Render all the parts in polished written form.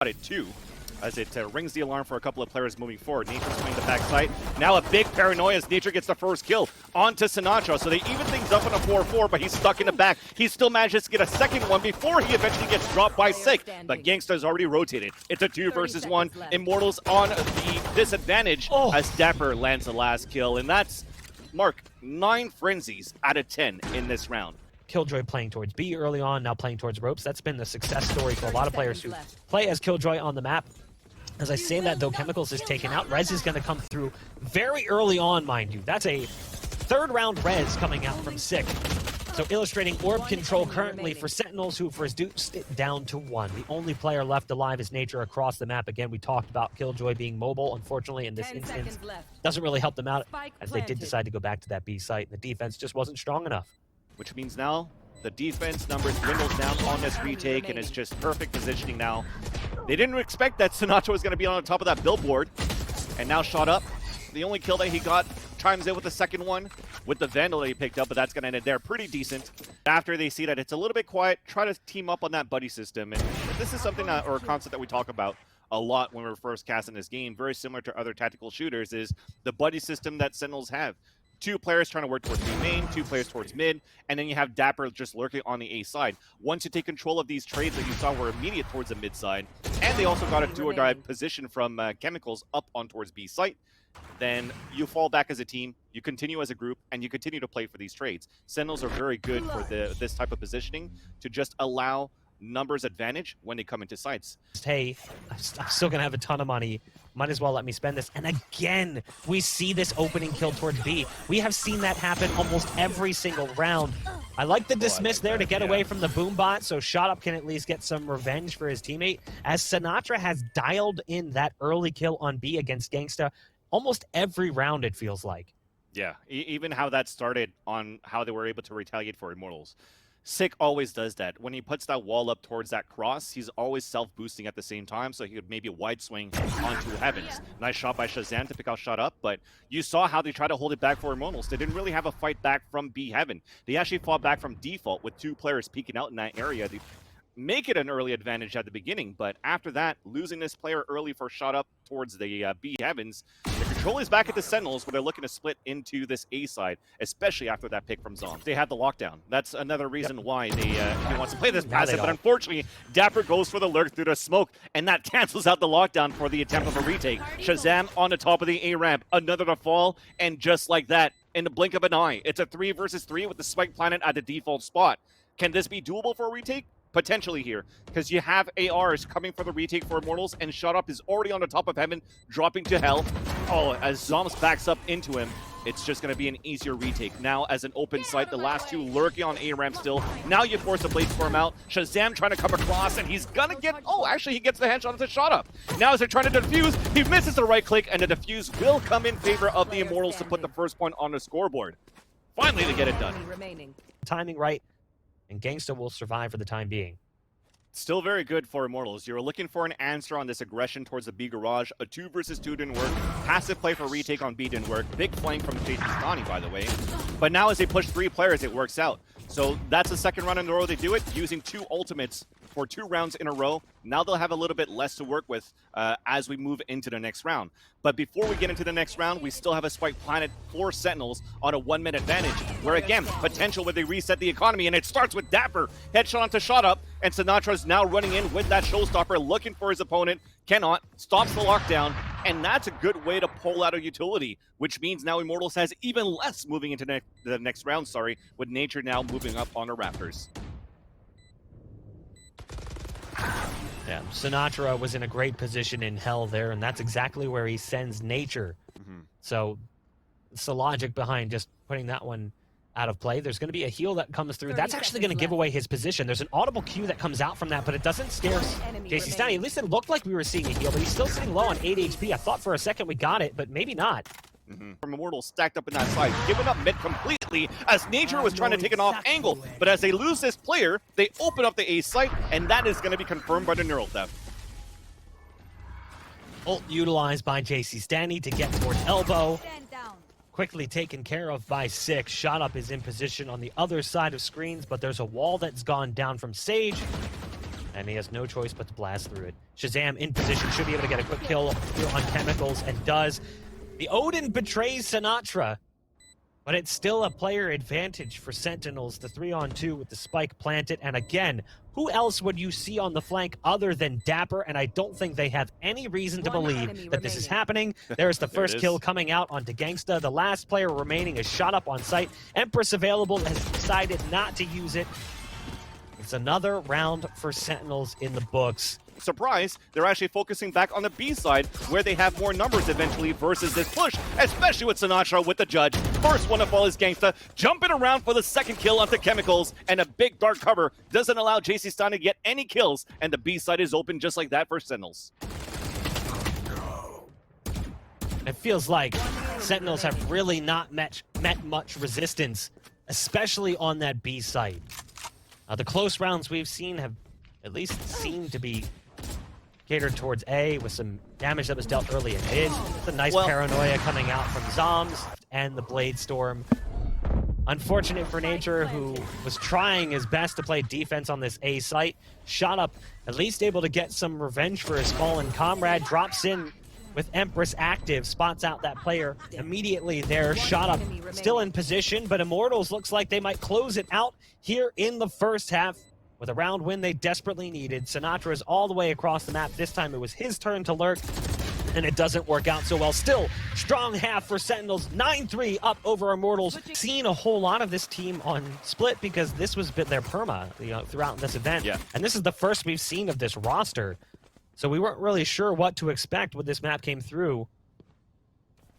it too, as it rings the alarm for a couple of players moving forward. Nature's playing the backside. Now a big paranoia as Nature gets the first kill onto Sinatraa. So they even things up on a 4-4, but he's stuck in the back. He still manages to get a second one before he eventually gets dropped by Sick. But Genghsta's already rotated. It's a 2 versus 1. Immortals on the disadvantage as dapr lands the last kill. And that's, Mark, 9 frenzies out of 10 in this round. Killjoy playing towards B early on, now playing towards ropes. That's been the success story for a lot of players who play as Killjoy on the map. As I say that, though, Chemicals is taken out. Res is going to come through very early on, mind you. That's a third-round res coming out from Sick. So illustrating orb control currently for Sentinels, who for his reduced it down to 1. The only player left alive is Nature across the map. Again, we talked about Killjoy being mobile. Unfortunately, in this instance, doesn't really help them out, as they did decide to go back to that B site. The defense just wasn't strong enough. Which means now the defense numbers dwindles down on this retake, and it's just perfect positioning now. They didn't expect that Sinatraa was going to be on the top of that billboard, and now shot up. The only kill that he got chimes in with the second one with the Vandal that he picked up, but that's going to end it there. Pretty decent. After they see that it's a little bit quiet, try to team up on that buddy system. And this is something that, or a concept that we talk about a lot when we're first casting this game, very similar to other tactical shooters, is the buddy system that Sentinels have. 2 players trying to work towards B main, 2 players towards mid, and then you have dapr just lurking on the A side. Once you take control of these trades that you saw were immediate towards the mid side, and they also got a do-or-die position from Chemicals up on towards B site, then you fall back as a team, you continue as a group, and you continue to play for these trades. Sentinels are very good for this type of positioning to just allow numbers advantage when they come into sites. Hey, I'm still gonna have a ton of money. Might as well let me spend this. And again, we see this opening kill towards B. We have seen that happen almost every single round. I like the dismiss there to get away from the boom bot, so Shot Up can at least get some revenge for his teammate, as Sinatraa has dialed in that early kill on B against Genghsta almost every round, it feels like. Yeah, even how that started on how they were able to retaliate for Immortals. Sick always does that. When he puts that wall up towards that cross, he's always self-boosting at the same time, so he could maybe wide swing onto Heavens. Nice shot by Shahzam to pick out Shot Up, but you saw how they tried to hold it back for Immortals. They didn't really have a fight back from B Heaven. They actually fought back from default with 2 players peeking out in that area. They make it an early advantage at the beginning, but after that, losing this player early for Shot Up towards the B Heavens, the control is back at the Sentinels, where they're looking to split into this A side, especially after that pick from Zombs. They had the lockdown. That's another reason why he wants to play this passive, but unfortunately, dapr goes for the lurk through the smoke, and that cancels out the lockdown for the attempt of a retake. Shahzam on the top of the A ramp, another to fall, and just like that, in the blink of an eye, it's a 3 versus 3 with the Spike Planet at the default spot. Can this be doable for a retake? Potentially here, because you have ARs coming for the retake for Immortals, and Shot Up is already on the top of Heaven, dropping to hell. Oh, as Zombs backs up into him, it's just going to be an easier retake. Now, as an open site, the last 2 lurking on A-ramp still. Now you force the Blade Storm out. Shahzam trying to come across, and he's going to get... Oh, actually, he gets the headshot into Shot Up. Now, as they're trying to defuse, he misses the right click, and the defuse will come in favor of the Immortals to put the first point on the scoreboard. Finally, to get it done. Timing right, and Genghsta will survive for the time being. Still very good for Immortals. You were looking for an answer on this aggression towards the B garage. A 2 versus 2 didn't work. Passive play for retake on B didn't work. Big flank from jcstani, by the way. But now as they push 3 players, it works out. So that's the second round in a row they do it, using 2 ultimates for 2 rounds in a row. Now they'll have a little bit less to work with as we move into the next round. But before we get into the next round, we still have a Spike Planet for Sentinels on a 1-minute advantage, where again, potential where they reset the economy, and it starts with dapr. Headshot onto Shot Up, and Sinatra's now running in with that showstopper, looking for his opponent, cannot, stops the lockdown, and that's a good way to pull out a utility, which means now Immortals has even less moving into the next round, with Nature now moving up on the Raptors. Yeah, Sinatraa was in a great position in hell there, and that's exactly where he sends Nature. So it's the logic behind just putting that one out of play. There's going to be a heal that comes through. That's actually going to give away his position. There's an audible cue that comes out from that, but it doesn't scare jcstani. At least it looked like we were seeing a heal, but he's still sitting low on 8 HP. I thought for a second we got it, but maybe not. From Immortals stacked up in that side, giving up mid completely as Nature was trying to take an off angle. But as they lose this player, they open up the A site, and that is going to be confirmed by the neural theft. Ult utilized by jcstani to get towards elbow. Quickly taken care of by Sick. Shot Up is in position on the other side of screens, but there's a wall that's gone down from Sage. and he has no choice but to blast through it. shahzam in position, should be able to get a quick kill here on Chemicals, and does. The Odin betrays sinatraa, but it's still a player advantage for Sentinels. The 3-on-2 with the spike planted, and again, who else would you see on the flank other than dapr? And I don't think they have any reason to believe that this is happening. There's the first kill coming out onto genghsta. The last player remaining is shot up on site. Empress available, has decided not to use it. It's another round for Sentinels in the books. Surprise, they're actually focusing back on the B side, where they have more numbers eventually versus this push, especially with sinatraa with the judge. First one to fall is genghsta, jumping around for the second kill onto Chemicals, and a big dark cover doesn't allow jcstani to get any kills, and the B side is open just like that for Sentinels. It feels like Sentinels have really not met much resistance, especially on that B side. The close rounds we've seen have at least seemed to be catered towards A, with some damage that was dealt early in mid. It's a nice paranoia coming out from zombs and the Blade Storm. Unfortunate for Nature, who was trying his best to play defense on this A site. Shot up, at least able to get some revenge for his fallen comrade. Drops in with Empress active, spots out that player immediately there. Shot up, still in position, but Immortals looks like they might close it out here in the first half with a round win they desperately needed. sinatraa is all the way across the map. This time it was his turn to lurk, and it doesn't work out so well. Still, strong half for Sentinels, 9-3 up over Immortals. Seen a whole lot of this team on Split because this was their perma, throughout this event. Yeah. And this is the first we've seen of this roster. So we weren't really sure what to expect when this map came through.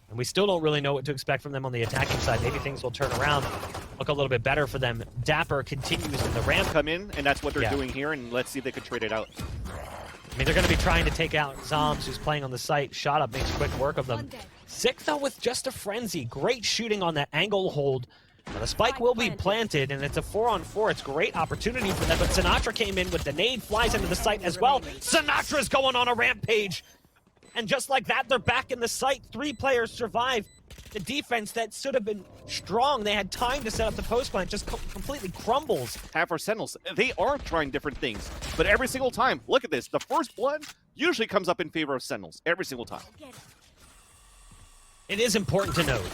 And we still don't really know what to expect from them on the attacking side. Maybe things will turn around, look a little bit better for them. dapr continues in the ramp. Come in, and that's what they're doing here, and let's see if they can trade it out. I mean, they're going to be trying to take out zombs, who's playing on the site. Shot up makes quick work of them. Sick, though, with just a frenzy. Great shooting on that angle hold. Now, the spike will be planted, and it's a 4-on-4. It's a great opportunity for them, but sinatraa came in with the nade, flies into the site as well. sinatra's going on a rampage. And just like that, they're back in the site. 3 players survive. The defense that should have been strong, they had time to set up the post plant, just completely crumbles. Half for Sentinels, they are trying different things, but every single time, look at this, the first blood usually comes up in favor of Sentinels, every single time. It is important to note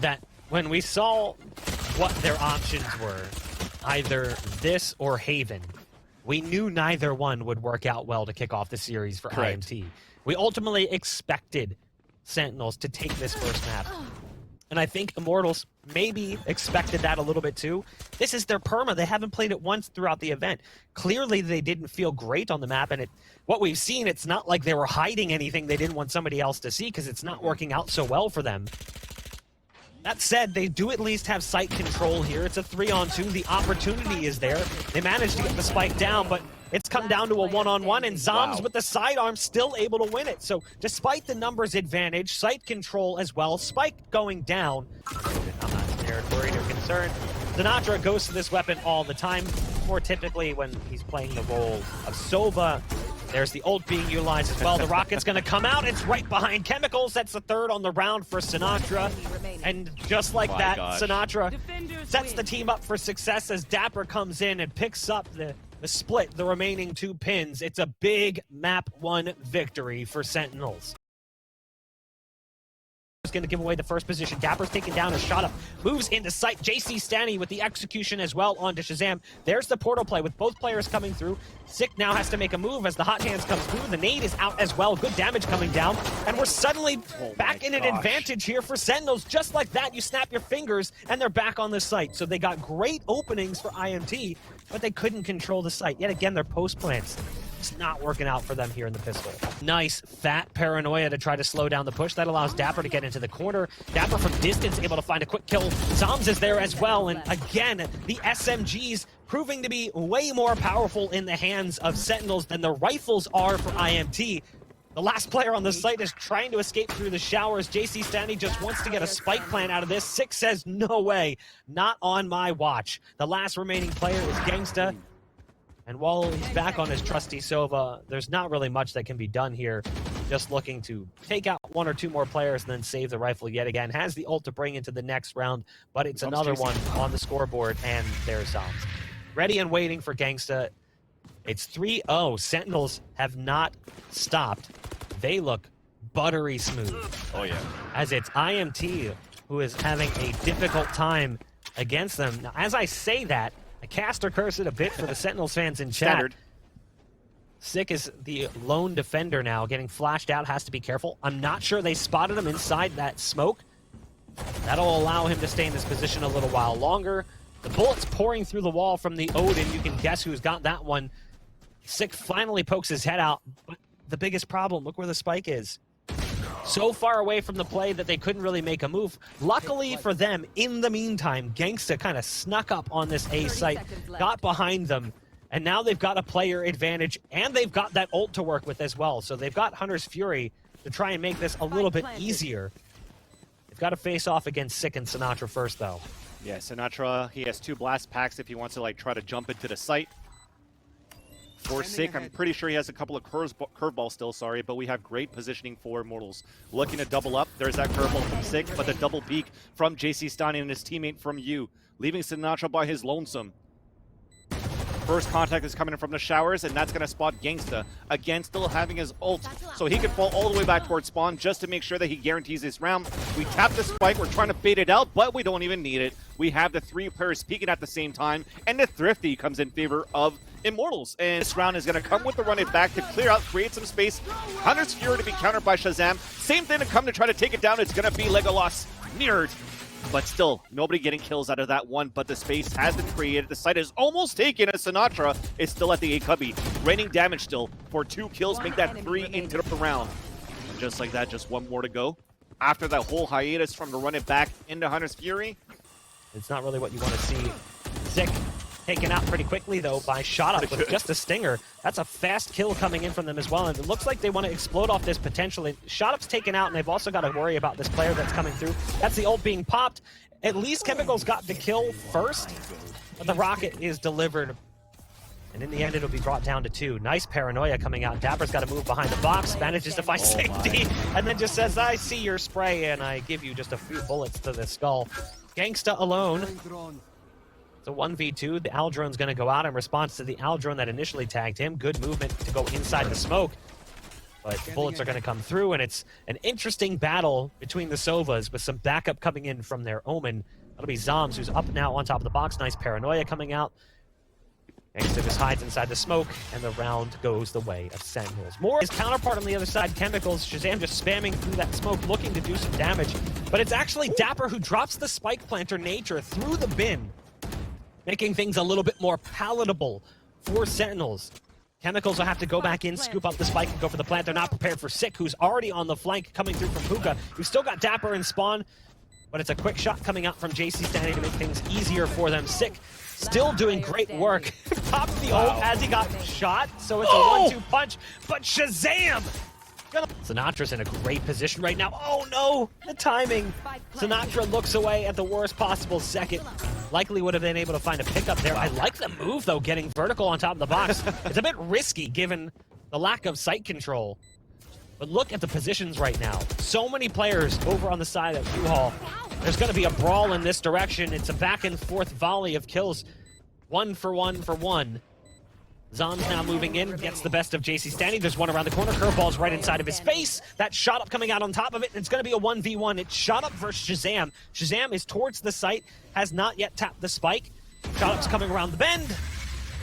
that when we saw what their options were, either this or Haven, we knew neither one would work out well to kick off the series for IMT. We ultimately expected Sentinels to take this first map. And I think Immortals maybe expected that a little bit too. This is their perma. They haven't played it once throughout the event. Clearly, they didn't feel great on the map, and what we've seen, it's not like they were hiding anything they didn't want somebody else to see, because it's not working out so well for them. That said, they do at least have site control here. It's a 3-on-2. The opportunity is there. They managed to get the spike down, but it's come down to a 1-on-1, and zombs with the sidearm still able to win it. So despite the numbers advantage, site control as well, spike going down. I'm not scared, worried, or concerned. sinatraa goes to this weapon all the time, more typically when he's playing the role of Sova. There's the ult being utilized as well. The rocket's going to come out. It's right behind Chemicals. That's the 3rd on the round for sinatraa. And just like that, sinatraa sets the team up for success as dapr comes in and picks up the split, the remaining 2 pins. It's a big map 1 victory for Sentinels. Going to give away the first position. dapr's taken down a shot up, moves into sight. jcstani with the execution as well onto shahzam. There's the portal play with both players coming through. Sick now has to make a move as the hot hands comes through. The nade is out as well. Good damage coming down, and we're suddenly back in an advantage here for Sentinels. Just like that, you snap your fingers and they're back on the site. So they got great openings for IMT, but they couldn't control the site. Yet again, their post plants, it's not working out for them here in the pistol. Nice fat paranoia to try to slow down the push. That allows dapr to get into the corner. dapr from distance able to find a quick kill. zombs is there as well, and again, the SMGs proving to be way more powerful in the hands of Sentinels than the rifles are for IMT. The last player on the site is trying to escape through the showers. jcstani just wants to get a spike plant out of this. Six says, no way, not on my watch. The last remaining player is genghsta. And while he's back on his trusty Sova, there's not really much that can be done here. Just looking to take out 1 or 2 more players and then save the rifle yet again. Has the ult to bring into the next round, but it's another one on the scoreboard, and there's zombs. Ready and waiting for genghsta. It's 3-0. Sentinels have not stopped. They look buttery smooth. Oh, yeah. As it's IMT who is having a difficult time against them. Now, as I say that, I cast or curse it a bit for the Sentinels fans in chat. Standard. Sick is the lone defender now, getting flashed out, has to be careful. I'm not sure they spotted him inside that smoke. That'll allow him to stay in this position a little while longer. The bullets pouring through the wall from the Odin. You can guess who's got that one. Sick finally pokes his head out, but the biggest problem, look where the spike is. So far away from the play that they couldn't really make a move. Luckily for them, in the meantime, Genghsta kind of snuck up on this A site, got behind them, and now they've got a player advantage, and they've got that ult to work with as well. So they've got Hunter's Fury to try and make this a little bit easier. They've got to face off against Sick and Sinatraa first, though. Yeah, Sinatraa, he has 2 blast packs if he wants to like try to jump into the site. For Sick, I'm pretty sure he has a couple of curveballs still, sorry, but we have great positioning for Immortals. Looking to double up, there's that curveball from Sick, but the double peek from jcstani and his teammate from you, leaving Sinatraa by his lonesome. First contact is coming in from the showers, and that's going to spot Genghsta. Again, still having his ult, so he can fall all the way back towards spawn just to make sure that he guarantees his round. We tap the spike, we're trying to bait it out, but we don't even need it. We have the 3 players peeking at the same time, and the Thrifty comes in favor of Immortals. And this round is going to come with the run it back to clear out, create some space. Hunter's Fury to be countered by Shahzam. Same thing to come to try to take it down. It's going to be Legolas mirrored. But still, nobody getting kills out of that one, but the space has been created. The site is almost taken as Sinatraa is still at the A cubby. Raining damage still for 2 kills, make that 3 into the round. And just like that, just 1 more to go. After that whole hiatus from the run it back into Hunter's Fury. It's not really what you want to see. Sick taken out pretty quickly, though, by ShotUp with just a stinger. That's a fast kill coming in from them as well, and it looks like they want to explode off this potentially. ShotUp's taken out, and they've also got to worry about this player that's coming through. That's the ult being popped. At least Chemicals got the kill first, but the rocket is delivered. And in the end, it'll be brought down to 2. Nice paranoia coming out. dapr's got to move behind the box, manages to find safety, and then just says, I see your spray, and I give you just a few bullets to the skull. Genghsta alone. It's a 1v2. The Al drone's going to go out in response to the Al drone that initially tagged him. Good movement to go inside the smoke. But the bullets are going to come through, and it's an interesting battle between the Sovas with some backup coming in from their Omen. That'll be zombs, who's up now on top of the box. Nice paranoia coming out. Genghsta just hides inside the smoke, and the round goes the way of Sentinels. More his counterpart on the other side, Chemicals. Shahzam just spamming through that smoke, looking to do some damage. But it's actually dapr who drops the spike planter nature through the bin, making things a little bit more palatable for Sentinels. Chemicals will have to go back in, scoop up the spike, and go for the plant. They're not prepared for Sick, who's already on the flank coming through from Hookah. You've still got dapr in spawn, but it's a quick shot coming out from jcstani to make things easier for them. Sick still doing great work. Popped the ult as he got shot, so it's a 1-2 punch, but Shahzam! Sinatra's in a great position right now. Oh no, the timing. Sinatraa looks away at the worst possible second. Likely would have been able to find a pickup there. I like the move though, getting vertical on top of the box. It's a bit risky given the lack of sight control. But look at the positions right now. So many players over on the side of U-Haul. There's going to be a brawl in this direction. It's a back and forth volley of kills. 1 for 1 for 1. Zombs now moving in, gets the best of jcstani. There's one around the corner. Curveball's right inside of his face. That ShotUp coming out on top of it. It's going to be a 1v1. It's ShotUp versus Shahzam. Shahzam is towards the site, has not yet tapped the spike. ShotUp's coming around the bend.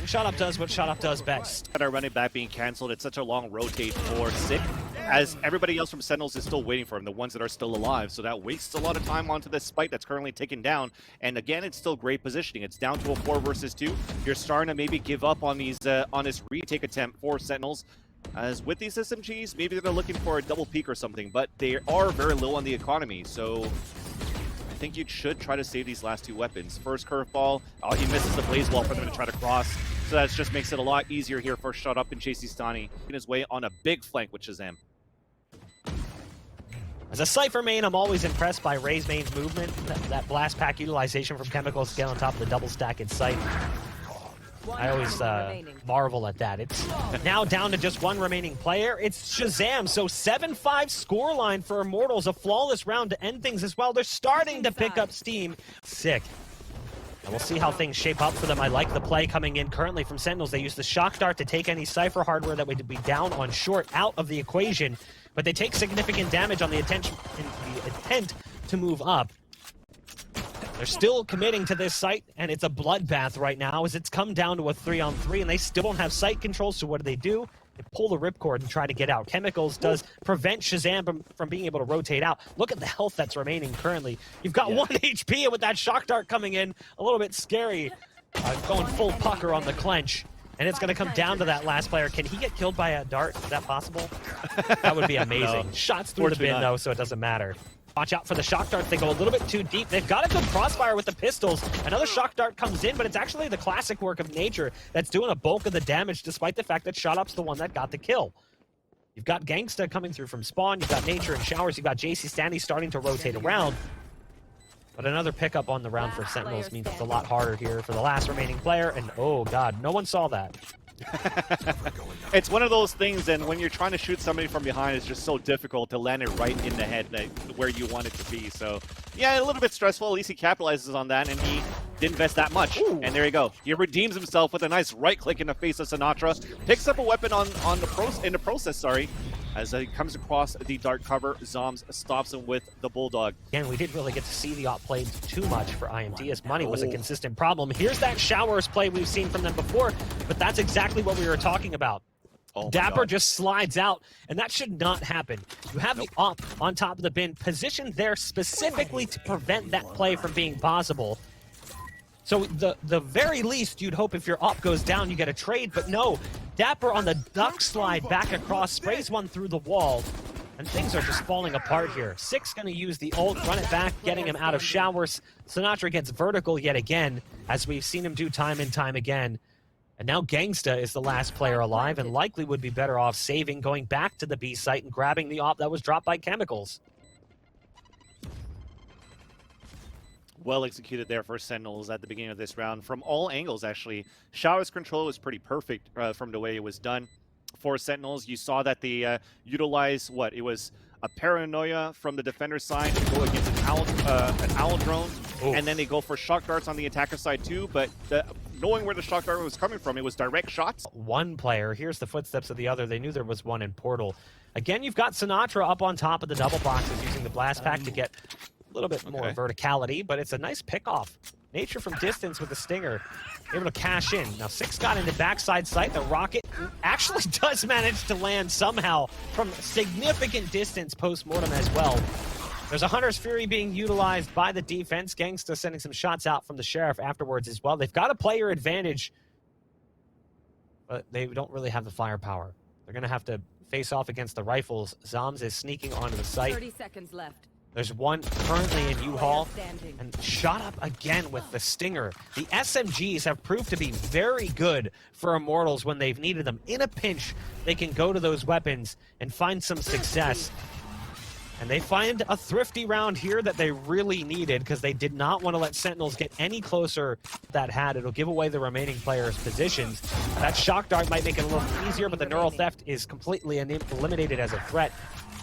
And ShotUp does what ShotUp does best. Our running back being canceled, it's such a long rotate for Sick, as everybody else from Sentinels is still waiting for him, the ones that are still alive, so that wastes a lot of time onto this spike that's currently taken down. And again, it's still great positioning. It's down to a 4 versus 2. You're starting to maybe give up on these on this retake attempt for Sentinels, as with these SMGs, maybe they're looking for a double peak or something, but they are very low on the economy, so I think you should try to save these last 2 weapons. First curveball, he misses the blaze wall for them to try to cross, so that just makes it a lot easier here for ShotUp and jcstani in his way on a big flank with Shahzam. As a Cypher main, I'm always impressed by Ray's main's movement. That blast pack utilization from Chemicals to get on top of the double stack in sight. I always marvel at that. It's now down to just 1 remaining player. It's Shahzam, so 7-5 scoreline for Immortals. A flawless round to end things as well. They're starting to pick up steam. Sick. And we'll see how things shape up for them. I like the play coming in currently from Sentinels. They use the shock dart to take any Cypher hardware that would be down on short out of the equation, but they take significant damage on the intent to move up. They're still committing to this site, and it's a bloodbath right now as it's come down to a 3-on-3, and they still don't have site control, so what do? They pull the ripcord and try to get out. Chemicals does prevent Shahzam from being able to rotate out. Look at the health that's remaining currently. You've got 1 HP, and with that shock dart coming in, a little bit scary. Going full pucker on the clench. And it's going to come down to that last player. Can he get killed by a dart? Is that possible? That would be amazing. No. Shots through the bin, though, so it doesn't matter. Watch out for the shock darts. They go a little bit too deep. They've got a good crossfire with the pistols. Another shock dart comes in, but it's actually the classic work of nature that's doing a bulk of the damage, despite the fact that Shot Up's the one that got the kill. You've got Genghsta coming through from spawn. You've got Nature and Showers. You've got jcstani starting to rotate around. But another pickup on the round for Sentinels means it's a lot harder here for the last remaining player. And oh god, no one saw that. It's one of those things, and when you're trying to shoot somebody from behind, it's just so difficult to land it right in the head, where you want it to be. So, yeah, a little bit stressful. At least he capitalizes on that, and he didn't invest that much. Ooh. And there you go. He redeems himself with a nice right click in the face of Sinatraa. Picks up a weapon in the process, as he comes across the dark cover. Zombs stops him with the Bulldog. Again, we didn't really get to see the op played too much for IMT, as money was a consistent problem. Here's that Showers play we've seen from them before, but that's exactly what we were talking about. Dapr just slides out, and that should not happen. You have the op on top of the bin, positioned there specifically to prevent that play from being possible. So the very least you'd hope if your op goes down, you get a trade, but no. Dapr on the duck slide back across, sprays one through the wall, and things are just falling apart here. Six gonna use the ult, run it back, getting him out of Showers. Sinatraa gets vertical yet again, as we've seen him do time and time again. And now Genghsta is the last player alive, and likely would be better off saving, going back to the B site and grabbing the op that was dropped by Chemicals. Well executed there for Sentinels at the beginning of this round. From all angles, actually. Showers control was pretty perfect from the way it was done. For Sentinels, you saw that they utilized, it was a paranoia from the defender side to go against an owl drone. Oof. And then they go for shock darts on the attacker side too, but knowing where the shock dart was coming from, it was direct shots. One player, here's the footsteps of the other. They knew there was one in Portal. Again, you've got Sinatraa up on top of the double boxes using the blast pack to get a little bit more verticality, but it's a nice pick-off. Nature from distance with the stinger, able to cash in. Now, Six got into backside sight. The rocket actually does manage to land somehow from significant distance post-mortem as well. There's a Hunter's Fury being utilized by the defense. Genghsta sending some shots out from the Sheriff afterwards as well. They've got a player advantage, but they don't really have the firepower. They're going to have to face off against the rifles. Zombs is sneaking onto the site. 30 seconds left. There's one currently in U-Haul, and Shot Up again with the Stinger. The SMGs have proved to be very good for Immortals when they've needed them. In a pinch, they can go to those weapons and find some success. And they find a thrifty round here that they really needed, because they did not want to let Sentinels get any closer that had. It'll give away the remaining players' positions. That shock dart might make it a little easier, but the neural theft is completely eliminated as a threat.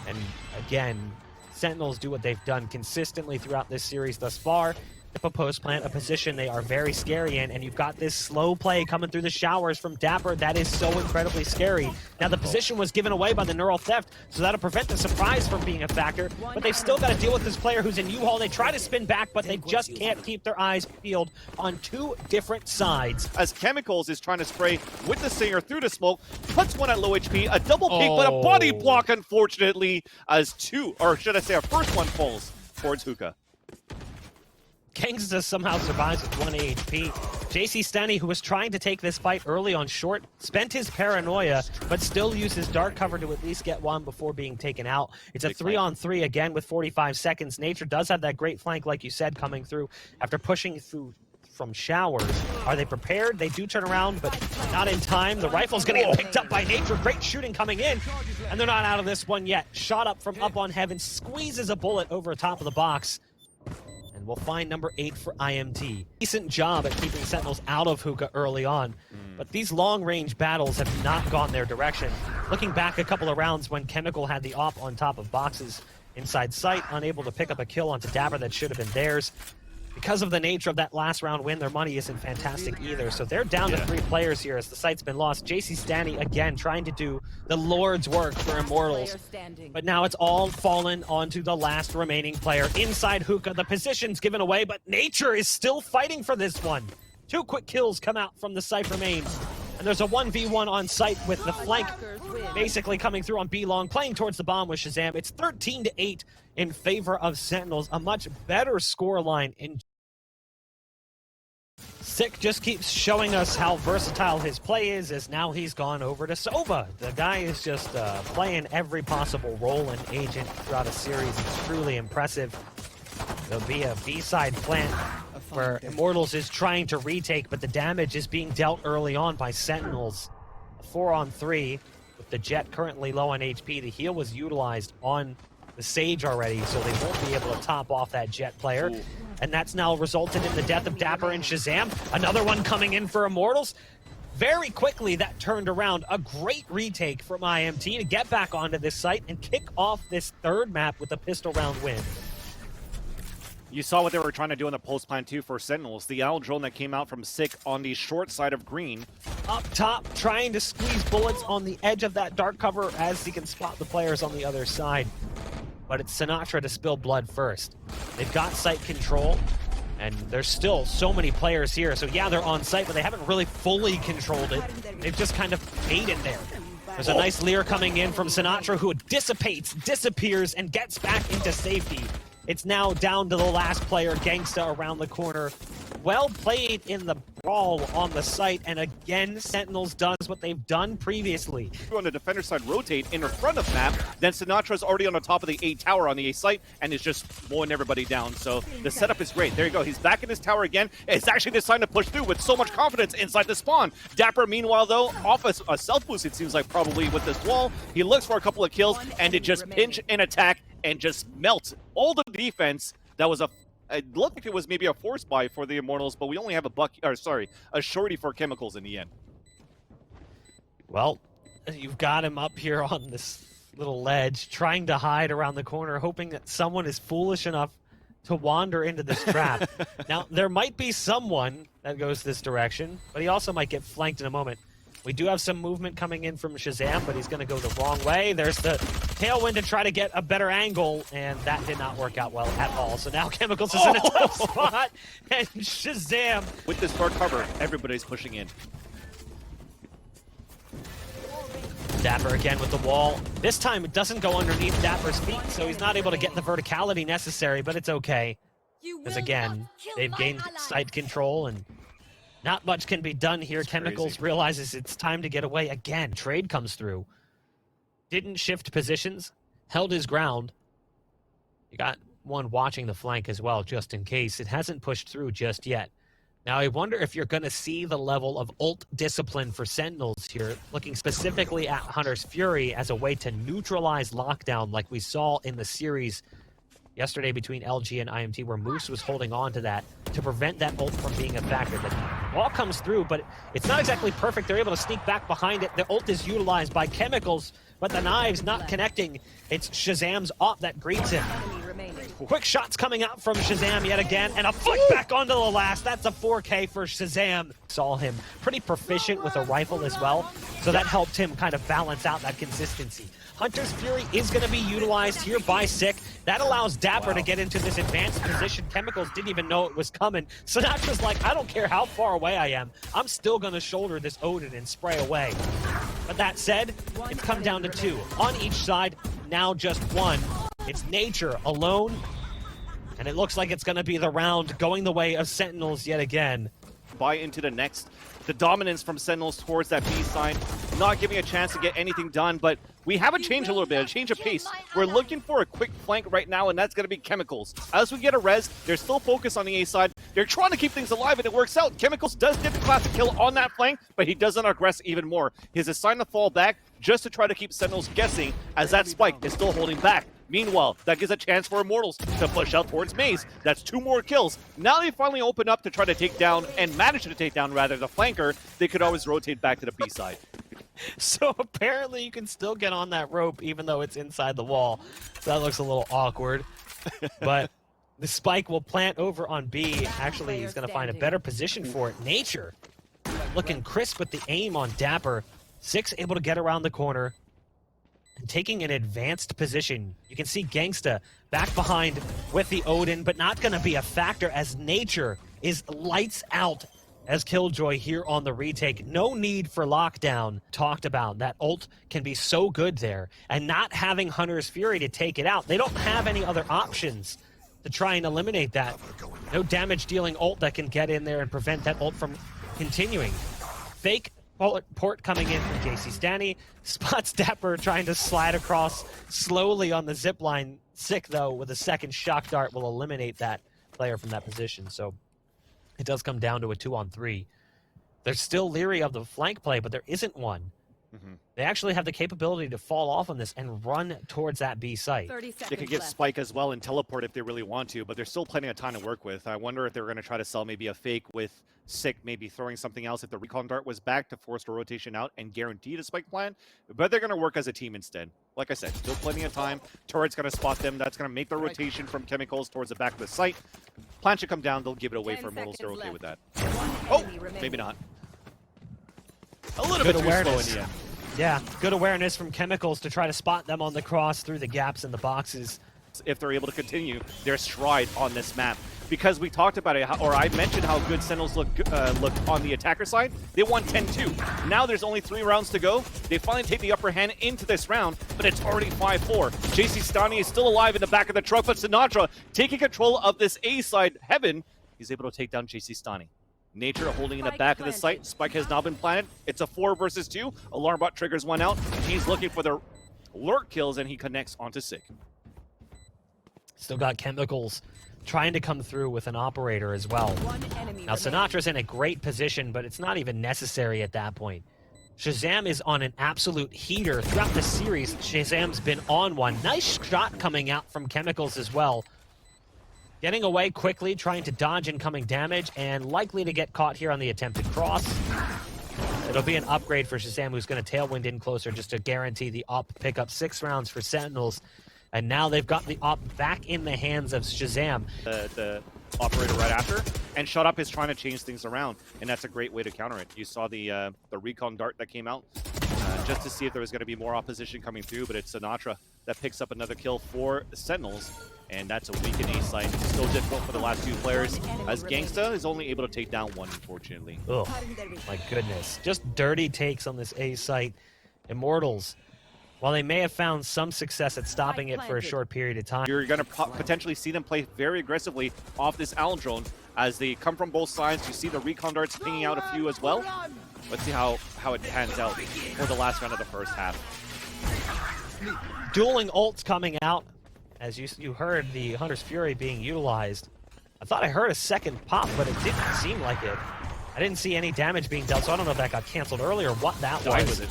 And again, Sentinels do what they've done consistently throughout this series thus far. If post plant, a position they are very scary in, and you've got this slow play coming through the Showers from Dapr. That is so incredibly scary. Now, the position was given away by the neural theft, so that'll prevent the surprise from being a factor, but they've still got to deal with this player who's in U-Haul. They try to spin back, but they just can't keep their eyes peeled on two different sides. As Chemicals is trying to spray with the Singer through the smoke, puts one at low HP, a double peek, but a body block, unfortunately, as two, or should I say a first one falls towards Hookah. Genghsta somehow survives with 1 HP. jcstani, who was trying to take this fight early on short, spent his paranoia, but still used his dark cover to at least get one before being taken out. It's a 3-on-3 again with 45 seconds. Nature does have that great flank, like you said, coming through after pushing through from Showers. Are they prepared? They do turn around, but not in time. The rifle's going to get picked up by Nature. Great shooting coming in, and they're not out of this one yet. Shot Up from up on heaven, squeezes a bullet over top of the box. And we'll find number 8 for IMT. Decent job at keeping Sentinels out of Hookah early on, but these long-range battles have not gone their direction. Looking back a couple of rounds when Chemical had the op on top of boxes inside sight, unable to pick up a kill onto Dapr that should have been theirs. because of the nature of that last round win, their money isn't fantastic either. So they're down to 3 players here as the site's been lost. jcstani, again, trying to do the Lord's work for Immortals. But now it's all fallen onto the last remaining player. Inside hookah, the position's given away, but Nature is still fighting for this one. 2 quick kills come out from the Cypher mains. And there's a 1v1 on site with the flank basically coming through on B-Long, playing towards the bomb with shahzam. It's 13-8 in favor of Sentinels, a much better scoreline. In Sick just keeps showing us how versatile his play is, as now he's gone over to Sova. The guy is just playing every possible role and agent throughout a series. It's truly impressive. There'll be a B-side plant where Immortals is trying to retake, but the damage is being dealt early on by Sentinels. 4-on-3 with the Jet currently low on HP. The heal was utilized on the Sage already, so they won't be able to top off that Jet player. Ooh. And that's now resulted in the death of dapr and shahzam. Another one coming in for Immortals. Very quickly that turned around. A great retake from IMT to get back onto this site and kick off this 3rd map with a pistol round win. You saw what they were trying to do in the pulse plan too for Sentinels. The owl drone that came out from Sick on the short side of green. Up top, trying to squeeze bullets on the edge of that dark cover as he can spot the players on the other side. But it's Sinatraa to spill blood first. They've got site control, and there's still so many players here. So yeah, they're on site, but they haven't really fully controlled it. They've just kind of stayed in there. There's a nice leer coming in from Sinatraa, who dissipates, disappears, and gets back into safety. It's now down to the last player, Genghsta, around the corner. Well played in the brawl on the site, and again, Sentinels does what they've done previously. On the defender side, rotate in front of map, then Sinatra's already on the top of the A tower on the A site, and is just mowing everybody down. So the setup is great. There you go. He's back in his tower again. It's actually deciding to push through with so much confidence inside the spawn. dapr, meanwhile, though, off a self-boost, it seems like, probably with this wall. He looks for a couple of kills, and it just pinch and attack and just melts all the defense. That was it looked like it was maybe a force buy for the Immortals, but we only have a shorty for chemicals in the end. Well, you've got him up here on this little ledge, trying to hide around the corner, hoping that someone is foolish enough to wander into this trap. Now, there might be someone that goes this direction, but he also might get flanked in a moment. We do have some movement coming in from shahzam, but he's going to go the wrong way. There's the tailwind to try to get a better angle, and that did not work out well at all. So now Chemicals is in a tough spot, and shahzam. With this dark cover, everybody's pushing in. dapr again with the wall. This time it doesn't go underneath dapr's feet, so he's not able to get the verticality necessary, but it's okay. Because again, they've gained site control, and not much can be done here. Chemicals realizes it's time to get away again. Trade comes through. Didn't shift positions, held his ground. You got one watching the flank as well, just in case. It hasn't pushed through just yet. Now, I wonder if you're going to see the level of ult discipline for Sentinels here, looking specifically at Hunter's Fury as a way to neutralize lockdown like we saw in the series yesterday between LG and IMT, where Moose was holding on to that to prevent that ult from being a factor. The ball comes through, but it's not exactly perfect. They're able to sneak back behind it. The ult is utilized by Chemicals, but the knives not connecting. It's shahzam's op that greets him. Quick shots coming out from shahzam yet again, and a flick back onto the last. That's a 4K for shahzam. Saw him pretty proficient with a rifle as well, so that helped him kind of balance out that consistency. Hunter's Fury is going to be utilized here by Sick. That allows dapr to get into this advanced position. Chemicals didn't even know it was coming. Sinatra's like, I don't care how far away I am. I'm still going to shoulder this Odin and spray away. But that said, it's come down to two. On each side, now just one. It's Nature alone. And it looks like it's going to be the round going the way of Sentinels yet again. Buy into the next. The dominance from Sentinels towards that B side, not giving a chance to get anything done, but we have a change a little bit, a change of pace. We're looking for a quick flank right now, and that's going to be Chemicals. As we get a res, they're still focused on the A side. They're trying to keep things alive, and it works out. Chemicals does get the classic kill on that flank, but he doesn't aggress even more. He's assigned to fall back just to try to keep Sentinels guessing, as that spike is still holding back. Meanwhile, that gives a chance for Immortals to push out towards Maze. That's 2 more kills. Now they finally open up to try to take down, and manage to take down, rather, the flanker. They could always rotate back to the B side. So apparently you can still get on that rope even though it's inside the wall. So that looks a little awkward. But The spike will plant over on B. Actually, he's going to find a better position for it. Nature looking crisp with the aim on dapr. Six able to get around the corner and taking an advanced position. You can see genghsta back behind with the Odin, but not going to be a factor as Nature is lights out as Killjoy here on the retake. No need for lockdown. Talked about that ult can be so good there, and not having Hunter's Fury to take it out, they don't have any other options to try and eliminate that. No damage dealing ult that can get in there and prevent that ult from continuing. Fake port coming in from jcstani, spots dapr trying to slide across slowly on the zip line. Sick though, with a second shock dart will eliminate that player from that position. So it does come down to a 2-on-3. They're still leery of the flank play, but there isn't one. They actually have the capability to fall off on this and run towards that B site. They could get Spike as well and teleport if they really want to, but there's still plenty of time to work with. I wonder if they're going to try to sell maybe a fake with Sick, maybe throwing something else if the recon dart was back to force the rotation out and guarantee a spike plan. But they're going to work as a team instead. Like I said, still plenty of time. Turret's going to spot them. That's going to make the rotation from chemicals towards the back of the site. Plan should come down. They'll give it away for Immortals. They're okay with that. Oh, maybe not. A little bit too slow in the end. Yeah, good awareness from chemicals to try to spot them on the cross through the gaps in the boxes. If they're able to continue their stride on this map. Because we talked about it, or I mentioned how good Sentinels look on the attacker side. They won 10-2. Now there's only 3 rounds to go. They finally take the upper hand into this round, but it's already 5-4. jcstani is still alive in the back of the truck, but Sinatraa taking control of this A side heaven. He's able to take down jcstani. Nature holding in the back of the site. Spike has now been planted. It's a 4 versus 2. Alarm bot triggers one out. He's looking for the lurk kills, and he connects onto Sick. Still got chemicals trying to come through with an operator as well. Now Sinatra's in a great position, but it's not even necessary at that point. Shahzam is on an absolute heater throughout the series. Shahzam's been on one. Nice shot coming out from chemicals as well. Getting away quickly, trying to dodge incoming damage, and likely to get caught here on the attempted cross. It'll be an upgrade for Shahzam, who's going to tailwind in closer just to guarantee the op pick up 6 rounds for Sentinels. And now they've got the op back in the hands of Shahzam. The operator right after, and Shut Up is trying to change things around, and that's a great way to counter it. You saw the recon dart that came out just to see if there was going to be more opposition coming through, but it's Sinatraa that picks up another kill for Sentinels. And that's a weak in A site. Still difficult for the last 2 players, as genghsta is only able to take down 1, unfortunately. Oh, my goodness. Just dirty takes on this A site. Immortals, while they may have found some success at stopping it for a short period of time. You're going to potentially see them play very aggressively off this owl drone as they come from both sides. You see the recon darts pinging out a few as well. Let's see how it pans out for the last round of the first half. Dueling ults coming out. As you heard the Hunter's Fury being utilized. I thought I heard a second pop, but it didn't seem like it. I didn't see any damage being dealt, so I don't know if that got canceled earlier or what that was.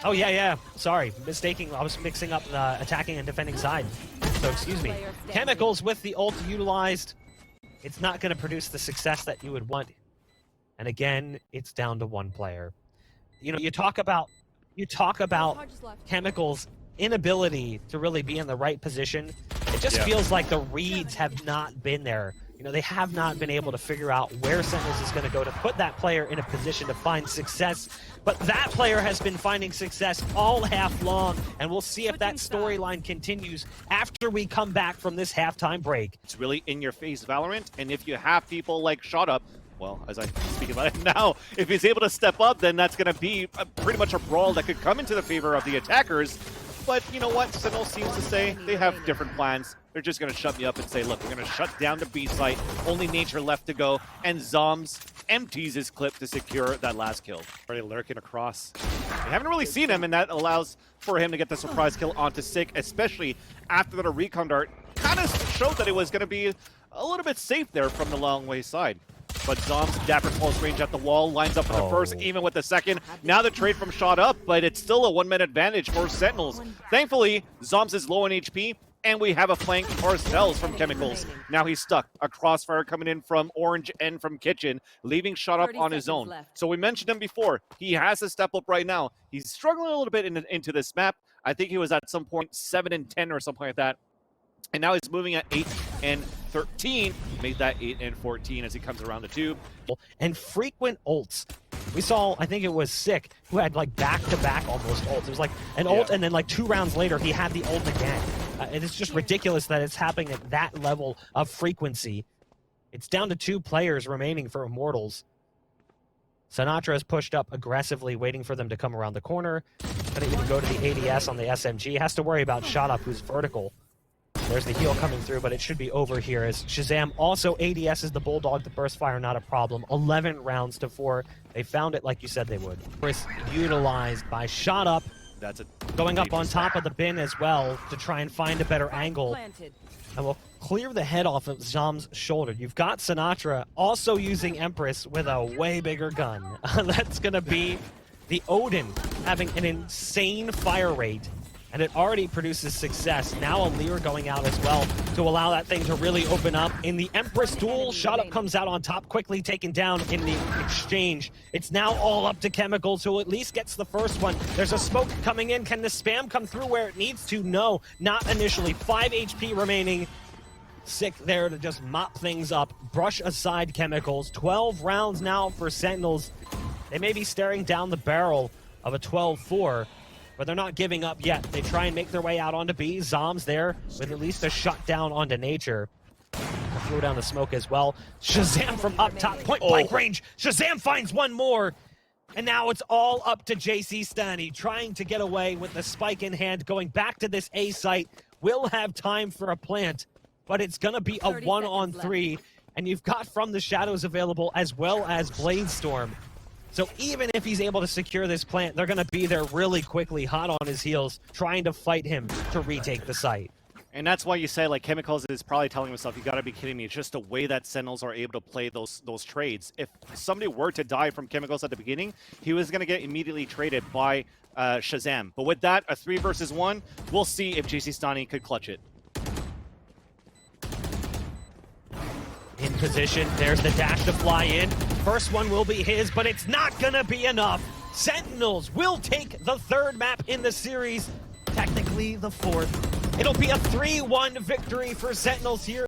Oh, yeah. Sorry. Mistaking. I was mixing up the attacking and defending side. So, excuse me. Chemicals with the ult utilized. It's not going to produce the success that you would want. And again, it's down to 1 player. You know, you talk about chemicals' inability to really be in the right position. It just feels like the reads have not been there. You know, they have not been able to figure out where Sentinels is going to go to put that player in a position to find success. But that player has been finding success all half long, and we'll see if that storyline continues after we come back from this halftime break. It's really in-your-face Valorant, and if you have people like Shut Up, well, as I'm speaking about it now, if he's able to step up, then that's going to be pretty much a brawl that could come into the favor of the attackers. But you know what? Sentinel seems to say they have different plans. They're just going to shut me up and say, look, we're going to shut down the B site. Only Nature left to go. And Zombs empties his clip to secure that last kill. Already lurking across. We haven't really seen him, and that allows for him to get the surprise kill onto Sick, especially after the recon dart kind of showed that it was going to be a little bit safe there from the long way side. But Zombs, dapr pulse range at the wall, lines up for the first, even with the second. Now the trade from Shot Up, but it's still a 1-man advantage for Sentinels. Thankfully, Zombs is low on HP, and we have a flank Parcells from Chemicals. Now he's stuck. A crossfire coming in from Orange and from Kitchen, leaving Shot Up on his own. So we mentioned him before. He has to step up right now. He's struggling a little bit into this map. I think he was at some point 7 and 10 or something like that And now he's moving at 8 and 13. Made that 8 and 14 as he comes around the tube. And frequent ults. We saw, I think it was Sick, who had like back-to-back almost ults. It was like an ult, and then like 2 rounds later, he had the ult again. And it's just ridiculous that it's happening at that level of frequency. It's down to 2 players remaining for Immortals. Sinatraa is pushed up aggressively, waiting for them to come around the corner. Gonna even go to the ADS on the SMG. Has to worry about shot up, who's vertical. There's the heal coming through, but it should be over here as shahzam also ADS is the Bulldog. The burst fire, not a problem. 11 rounds to 4. They found it like you said they would. Chris utilized by shot up. That's a going up on top of the bin as well to try and find a better angle. And we'll clear the head off of Zom's shoulder. You've got Sinatraa also using Empress with a way bigger gun. That's going to be the Odin having an insane fire rate. And it already produces success. Now a Lear going out as well to allow that thing to really open up. In the Empress duel, shot up comes out on top, quickly taken down in the exchange. It's now all up to Chemicals, who at least gets the first one. There's a smoke coming in. Can the spam come through where it needs to? No, not initially. 5 HP remaining. Sick there to just mop things up. Brush aside Chemicals. 12 rounds now for Sentinels. They may be staring down the barrel of a 12-4. But they're not giving up yet. They try and make their way out onto B. Zombs there with at least a shutdown onto Nature. I'll throw down the smoke as well. shahzam from up top, point blank range. shahzam finds one more. And now it's all up to jcstani, trying to get away with the spike in hand, going back to this A site. Will have time for a plant, but it's going to be a 1-on-3. And you've got From the Shadows available as well as Bladestorm. So even if he's able to secure this plant, they're going to be there really quickly, hot on his heels, trying to fight him to retake the site. And that's why you say, like, Chemicals is probably telling himself, you got to be kidding me. It's just the way that Sentinels are able to play those trades. If somebody were to die from Chemicals at the beginning, he was going to get immediately traded by shahzam. But with that, a 3 versus 1, we'll see if jcstani could clutch it. In position, there's the dash to fly in. First one will be his, but it's not gonna be enough. Sentinels will take the 3rd map in the series, technically the 4th. It'll be a 3-1 victory for Sentinels here.